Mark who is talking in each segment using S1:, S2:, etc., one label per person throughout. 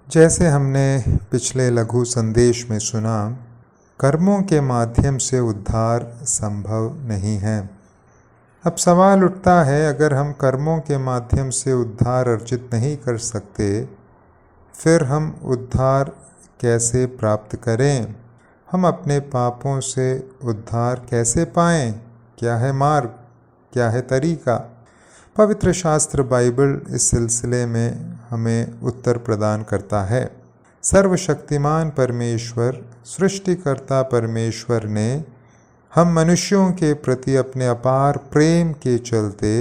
S1: जैसे हमने पिछले लघु संदेश में सुना, कर्मों के माध्यम से उद्धार संभव नहीं है। अब सवाल उठता है, अगर हम कर्मों के माध्यम से उद्धार अर्जित नहीं कर सकते, फिर हम उद्धार कैसे प्राप्त करें? हम अपने पापों से उद्धार कैसे पाएं? क्या है मार्ग? क्या है तरीका? पवित्र शास्त्र बाइबल इस सिलसिले में हमें उत्तर प्रदान करता है। सर्वशक्तिमान परमेश्वर, सृष्टिकर्ता परमेश्वर ने हम मनुष्यों के प्रति अपने अपार प्रेम के चलते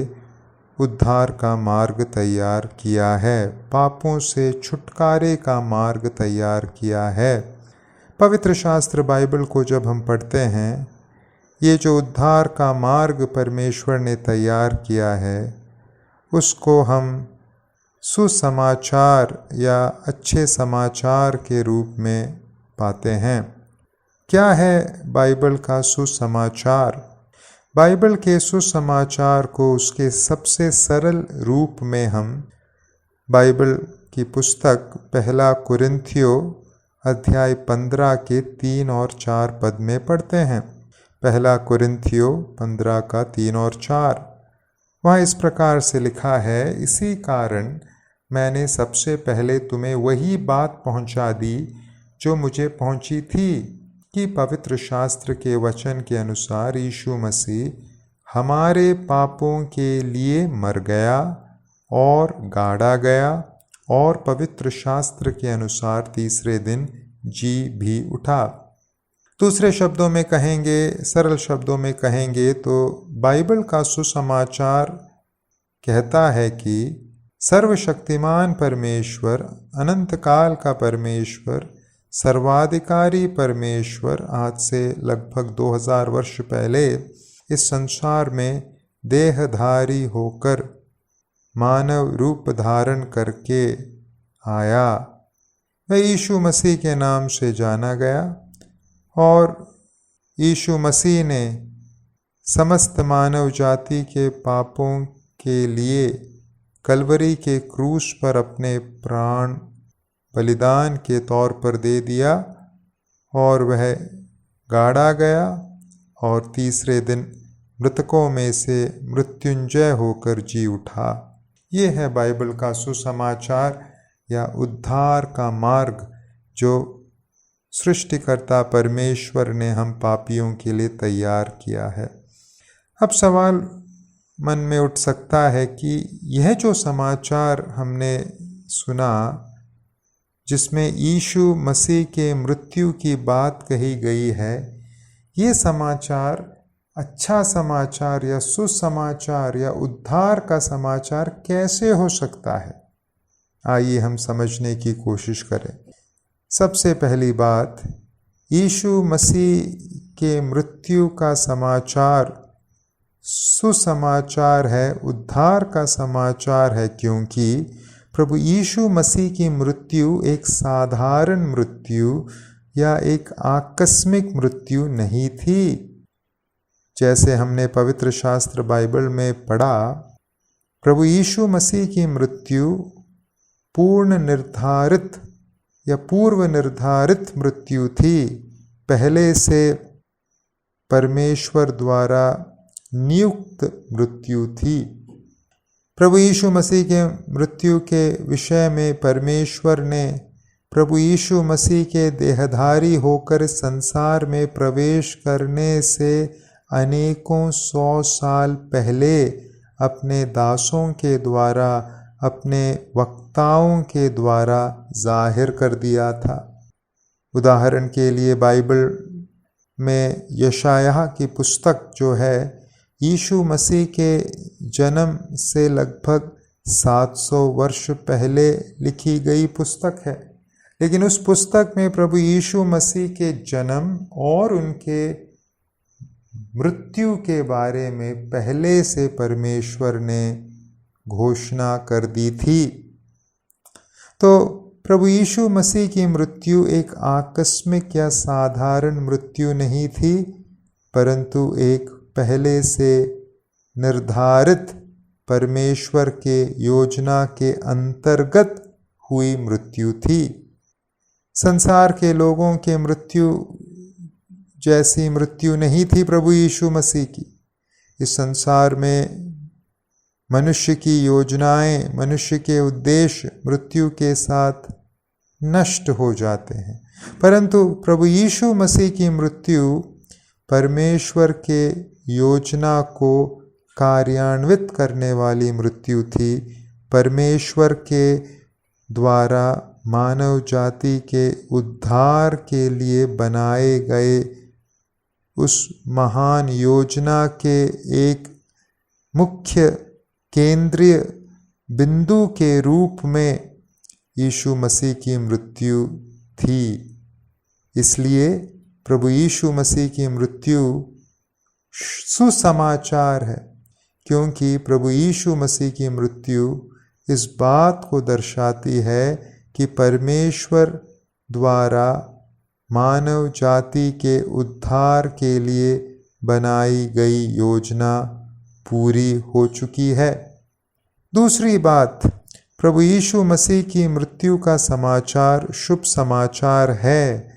S1: उद्धार का मार्ग तैयार किया है, पापों से छुटकारे का मार्ग तैयार किया है। पवित्र शास्त्र बाइबल को जब हम पढ़ते हैं, ये जो उद्धार का मार्ग परमेश्वर ने तैयार किया है, उसको हम सुसमाचार या अच्छे समाचार के रूप में पाते हैं। क्या है बाइबल का सुसमाचार? बाइबल के सुसमाचार को उसके सबसे सरल रूप में हम बाइबल की पुस्तक पहला कुरिन्थियों अध्याय 15 के 3 और 4 पद में पढ़ते हैं। पहला कुरिन्थियों 15 का 3 और 4, वहाँ इस प्रकार से लिखा है, इसी कारण मैंने सबसे पहले तुम्हें वही बात पहुँचा दी जो मुझे पहुँची थी, कि पवित्र शास्त्र के वचन के अनुसार यीशु मसीह हमारे पापों के लिए मर गया और गाड़ा गया और पवित्र शास्त्र के अनुसार तीसरे दिन जी भी उठा। दूसरे शब्दों में कहेंगे, सरल शब्दों में कहेंगे तो बाइबल का सुसमाचार कहता है कि सर्वशक्तिमान परमेश्वर, अनंत काल का परमेश्वर, सर्वाधिकारी परमेश्वर आज से लगभग 2000 वर्ष पहले इस संसार में देहधारी होकर मानव रूप धारण करके आया। वह यीशु मसीह के नाम से जाना गया और यीशु मसीह ने समस्त मानव जाति के पापों के लिए कलवरी के क्रूस पर अपने प्राण बलिदान के तौर पर दे दिया और वह गाड़ा गया और तीसरे दिन मृतकों में से मृत्युंजय होकर जी उठा। ये है बाइबल का सुसमाचार या उद्धार का मार्ग जो सृष्टिकर्ता परमेश्वर ने हम पापियों के लिए तैयार किया है। अब सवाल मन में उठ सकता है कि यह जो समाचार हमने सुना, जिसमें यीशु मसीह के मृत्यु की बात कही गई है, ये समाचार अच्छा समाचार या सुसमाचार या उद्धार का समाचार कैसे हो सकता है? आइए हम समझने की कोशिश करें। सबसे पहली बात, यीशु मसीह के मृत्यु का समाचार सुसमाचार है, उद्धार का समाचार है, क्योंकि प्रभु यीशु मसीह की मृत्यु एक साधारण मृत्यु या एक आकस्मिक मृत्यु नहीं थी। जैसे हमने पवित्र शास्त्र बाइबल में पढ़ा, प्रभु यीशु मसीह की मृत्यु पूर्ण निर्धारित या पूर्व निर्धारित मृत्यु थी, पहले से परमेश्वर द्वारा नियुक्त मृत्यु थी। प्रभु यीशु मसीह के मृत्यु के विषय में परमेश्वर ने प्रभु यीशु मसीह के देहधारी होकर संसार में प्रवेश करने से अनेकों 100 साल पहले अपने दासों के द्वारा, अपने वक्ताओं के द्वारा जाहिर कर दिया था। उदाहरण के लिए बाइबल में यशायाह की पुस्तक जो है, यीशु मसीह के जन्म से लगभग 700 वर्ष पहले लिखी गई पुस्तक है, लेकिन उस पुस्तक में प्रभु यीशु मसीह के जन्म और उनके मृत्यु के बारे में पहले से परमेश्वर ने घोषणा कर दी थी। तो प्रभु यीशु मसीह की मृत्यु एक आकस्मिक या साधारण मृत्यु नहीं थी, परंतु एक पहले से निर्धारित परमेश्वर के योजना के अंतर्गत हुई मृत्यु थी। संसार के लोगों के मृत्यु जैसी मृत्यु नहीं थी प्रभु यीशु मसीह की। इस संसार में मनुष्य की योजनाएं, मनुष्य के उद्देश्य मृत्यु के साथ नष्ट हो जाते हैं, परंतु प्रभु यीशु मसीह की मृत्यु परमेश्वर के योजना को कार्यान्वित करने वाली मृत्यु थी। परमेश्वर के द्वारा मानव जाति के उद्धार के लिए बनाए गए उस महान योजना के एक मुख्य केंद्रीय बिंदु के रूप में यीशु मसीह की मृत्यु थी। इसलिए प्रभु यीशु मसीह की मृत्यु सुसमाचार है, क्योंकि प्रभु यीशु मसीह की मृत्यु इस बात को दर्शाती है कि परमेश्वर द्वारा मानव जाति के उद्धार के लिए बनाई गई योजना पूरी हो चुकी है। दूसरी बात, प्रभु यीशु मसीह की मृत्यु का समाचार शुभ समाचार है,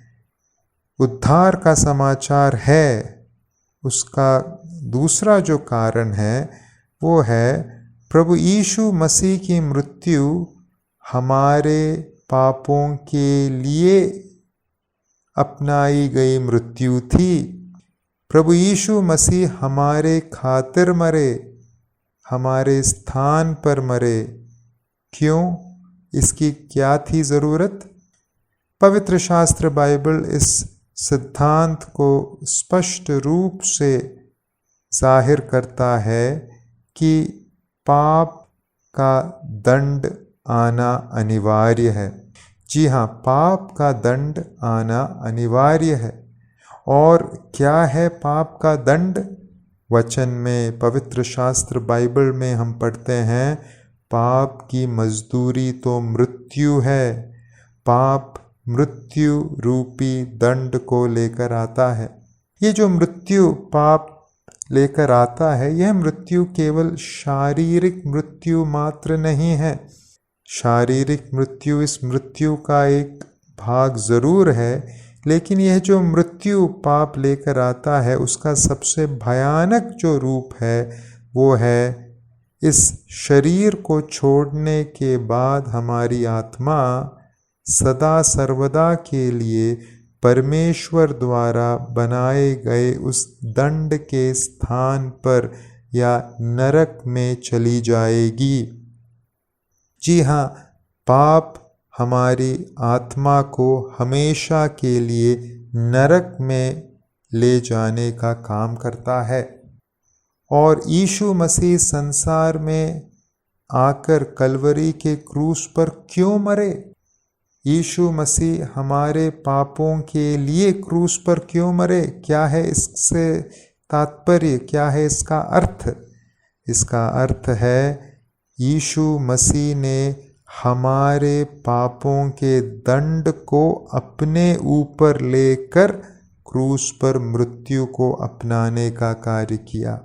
S1: उद्धार का समाचार है। उसका दूसरा जो कारण है वो है प्रभु यीशु मसीह की मृत्यु हमारे पापों के लिए अपनाई गई मृत्यु थी। प्रभु यीशु मसीह हमारे खातिर मरे, हमारे स्थान पर मरे। क्यों? इसकी क्या थी ज़रूरत? पवित्र शास्त्र बाइबल इस सिद्धांत को स्पष्ट रूप से जाहिर करता है कि पाप का दंड आना अनिवार्य है। जी हाँ, पाप का दंड आना अनिवार्य है। और क्या है पाप का दंड? वचन में, पवित्र शास्त्र बाइबल में हम पढ़ते हैं, पाप की मजदूरी तो मृत्यु है। पाप मृत्यु रूपी दंड को लेकर आता है। ये जो मृत्यु पाप लेकर आता है, यह मृत्यु केवल शारीरिक मृत्यु मात्र नहीं है। शारीरिक मृत्यु इस मृत्यु का एक भाग जरूर है, लेकिन यह जो मृत्यु पाप लेकर आता है उसका सबसे भयानक जो रूप है वो है इस शरीर को छोड़ने के बाद हमारी आत्मा सदा सर्वदा के लिए परमेश्वर द्वारा बनाए गए उस दंड के स्थान पर या नरक में चली जाएगी। जी हाँ, पाप हमारी आत्मा को हमेशा के लिए नरक में ले जाने का काम करता है। और यीशु मसीह संसार में आकर कलवरी के क्रूस पर क्यों मरे? यीशु मसीह हमारे पापों के लिए क्रूस पर क्यों मरे? क्या है इससे तात्पर्य? क्या है इसका अर्थ? इसका अर्थ है यीशु मसीह ने हमारे पापों के दंड को अपने ऊपर लेकर क्रूस पर मृत्यु को अपनाने का कार्य किया।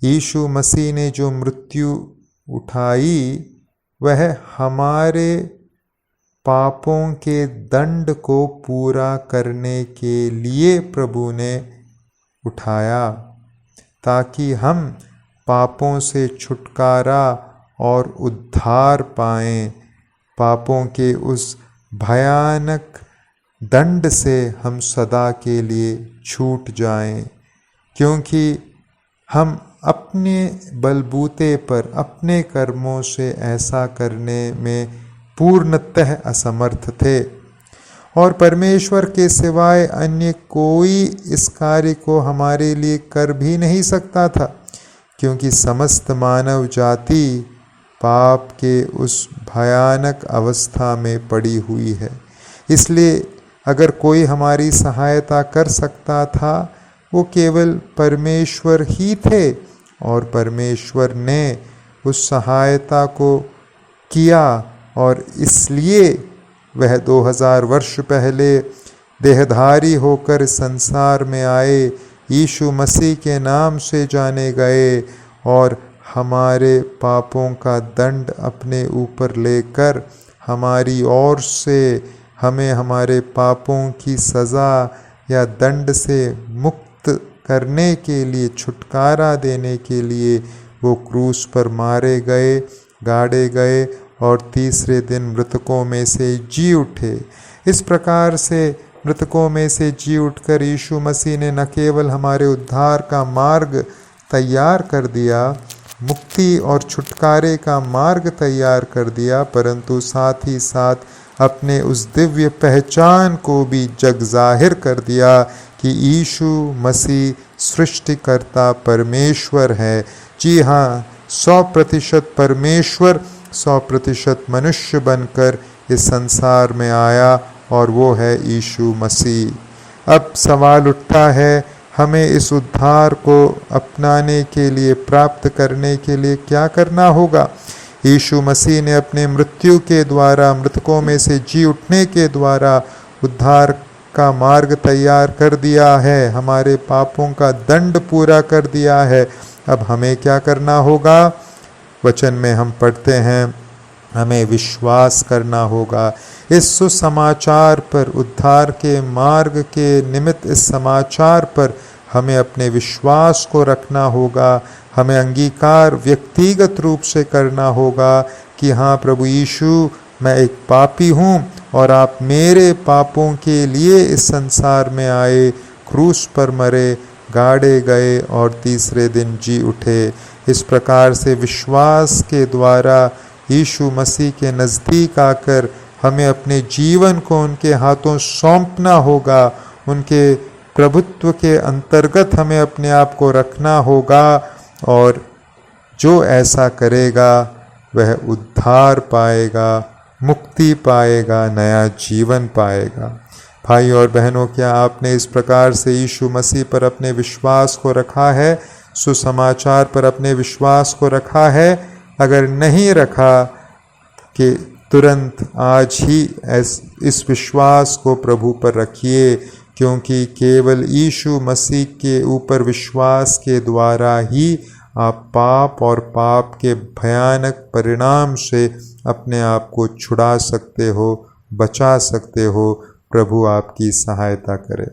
S1: यीशु मसीह ने जो मृत्यु उठाई वह हमारे पापों के दंड को पूरा करने के लिए प्रभु ने उठाया, ताकि हम पापों से छुटकारा और उद्धार पाएं। पापों के उस भयानक दंड से हम सदा के लिए छूट जाएं, क्योंकि हम अपने बलबूते पर, अपने कर्मों से ऐसा करने में पूर्णतः असमर्थ थे और परमेश्वर के सिवाय अन्य कोई इस कार्य को हमारे लिए कर भी नहीं सकता था, क्योंकि समस्त मानव जाति पाप के उस भयानक अवस्था में पड़ी हुई है। इसलिए अगर कोई हमारी सहायता कर सकता था वो केवल परमेश्वर ही थे, और परमेश्वर ने उस सहायता को किया और इसलिए वह 2000 वर्ष पहले देहधारी होकर संसार में आए, यीशु मसीह के नाम से जाने गए और हमारे पापों का दंड अपने ऊपर लेकर हमारी ओर से हमें हमारे पापों की सज़ा या दंड से मुक्त करने के लिए, छुटकारा देने के लिए वो क्रूस पर मारे गए, गाड़े गए और तीसरे दिन मृतकों में से जी उठे। इस प्रकार से मृतकों में से जी उठकर यीशु मसीह ने न केवल हमारे उद्धार का मार्ग तैयार कर दिया, मुक्ति और छुटकारे का मार्ग तैयार कर दिया, परंतु साथ ही साथ अपने उस दिव्य पहचान को भी जग जाहिर कर दिया कि यीशु मसीह सृष्टिकर्ता परमेश्वर है। जी हाँ, 100% परमेश्वर 100% मनुष्य बनकर इस संसार में आया और वो है यीशु मसीह। अब सवाल उठता है, हमें इस उद्धार को अपनाने के लिए, प्राप्त करने के लिए क्या करना होगा? यीशु मसीह ने अपने मृत्यु के द्वारा, मृतकों में से जी उठने के द्वारा उद्धार का मार्ग तैयार कर दिया है, हमारे पापों का दंड पूरा कर दिया है। अब हमें क्या करना होगा? वचन में हम पढ़ते हैं, हमें विश्वास करना होगा इस सुसमाचार पर, उद्धार के मार्ग के निमित्त इस समाचार पर हमें अपने विश्वास को रखना होगा। हमें अंगीकार व्यक्तिगत रूप से करना होगा कि हाँ प्रभु यीशु, मैं एक पापी हूँ और आप मेरे पापों के लिए इस संसार में आए, क्रूस पर मरे, गाड़े गए और तीसरे दिन जी उठे। इस प्रकार से विश्वास के द्वारा यीशु मसीह के नज़दीक आकर हमें अपने जीवन को उनके हाथों सौंपना होगा, उनके प्रभुत्व के अंतर्गत हमें अपने आप को रखना होगा और जो ऐसा करेगा वह उद्धार पाएगा, मुक्ति पाएगा, नया जीवन पाएगा। भाई और बहनों, क्या आपने इस प्रकार से यीशु मसीह पर अपने विश्वास को रखा है, सुसमाचार पर अपने विश्वास को रखा है? अगर नहीं रखा कि तुरंत आज ही इस विश्वास को प्रभु पर रखिए, क्योंकि केवल यीशु मसीह के ऊपर विश्वास के द्वारा ही आप पाप और पाप के भयानक परिणाम से अपने आप को छुड़ा सकते हो, बचा सकते हो। प्रभु आपकी सहायता करे।